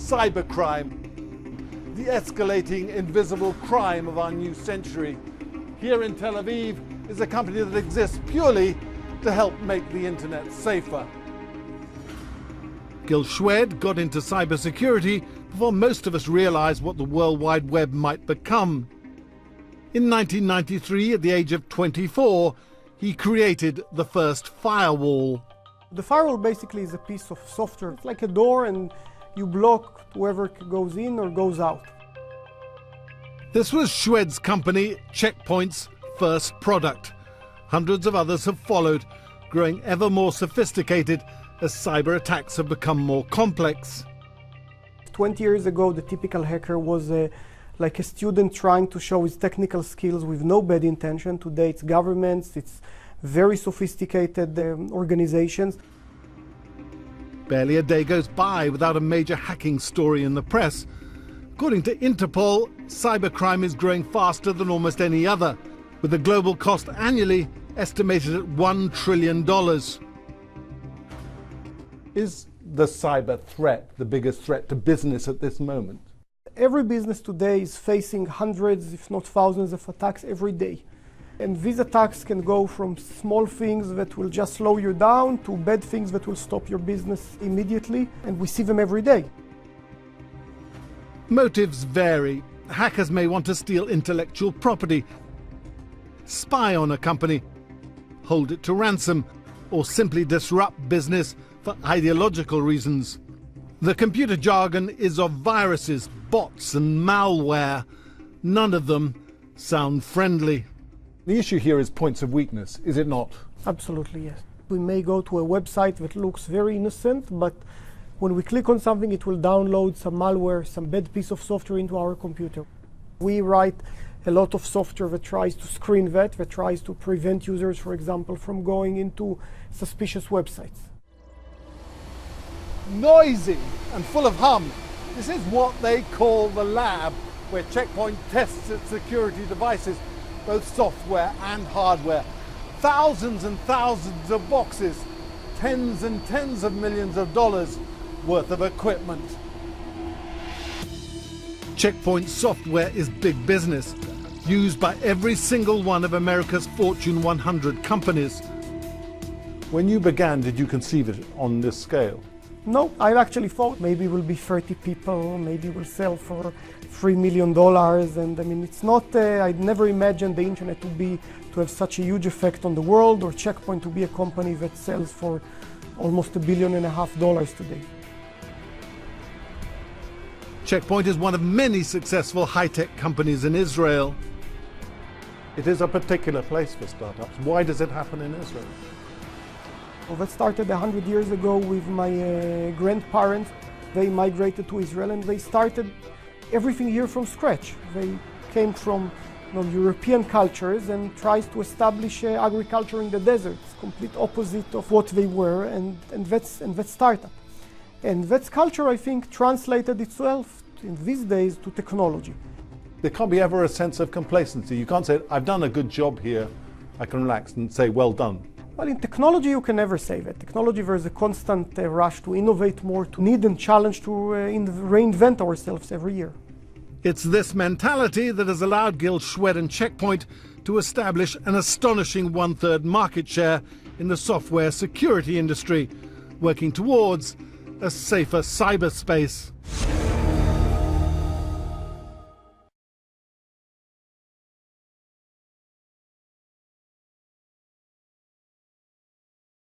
cybercrime, the escalating invisible crime of our new century. Here in Tel Aviv is a company that exists purely to help make the internet safer. Gil Shwed got into cybersecurity before most of us realized what the World Wide Web might become. In 1993, at the age of 24, he created the first firewall. The firewall basically is a piece of software. It's like a door, and you block whoever goes in or goes out. This was Shwed's company, Check Point's first product. Hundreds of others have followed, growing ever more sophisticated as cyber attacks have become more complex. 20 years ago, the typical hacker was like a student trying to show his technical skills with no bad intention. Today it's governments, it's very sophisticated organizations. Barely a day goes by without a major hacking story in the press. According to Interpol, cybercrime is growing faster than almost any other, with the global cost annually estimated at $1 trillion. Is the cyber threat the biggest threat to business at this moment? Every business today is facing hundreds, if not thousands, of attacks every day. And these attacks can go from small things that will just slow you down to bad things that will stop your business immediately, and we see them every day. Motives vary. Hackers may want to steal intellectual property, spy on a company, hold it to ransom, or simply disrupt business for ideological reasons. The computer jargon is of viruses, bots, and malware. None of them sound friendly. The issue here is points of weakness, is it not? Absolutely, yes. We may go to a website that looks very innocent, but when we click on something, it will download some malware, some bad piece of software into our computer. We write a lot of software that tries to screen that tries to prevent users, for example, from going into suspicious websites. Noisy and full of hum. This is what they call the lab, where Check Point tests its security devices, both software and hardware. Thousands and thousands of boxes, tens and tens of millions of dollars worth of equipment. Check Point software is big business, used by every single one of America's Fortune 100 companies. When you began, did you conceive it on this scale? No, I actually thought maybe we'll be 30 people, maybe we'll sell for $3 million, and I mean, it's not, I'd never imagined the internet to have such a huge effect on the world, or Check Point to be a company that sells for almost $1.5 billion today. Check Point is one of many successful high-tech companies in Israel. It is a particular place for startups. Why does it happen in Israel? Well, that started 100 years ago with my grandparents. They migrated to Israel and they started everything here from scratch. They came from European cultures and tried to establish agriculture in the desert. It's complete opposite of what they were, and that's startup. And that culture, I think, translated itself in these days to technology. There can't be ever a sense of complacency. You can't say, I've done a good job here, I can relax and say, well done. Well, in technology, you can never say that. Technology, there's a constant rush to innovate more, to need and challenge to reinvent ourselves every year. It's this mentality that has allowed Gil Shwed and Check Point to establish an astonishing 1/3 market share in the software security industry, working towards a safer cyberspace.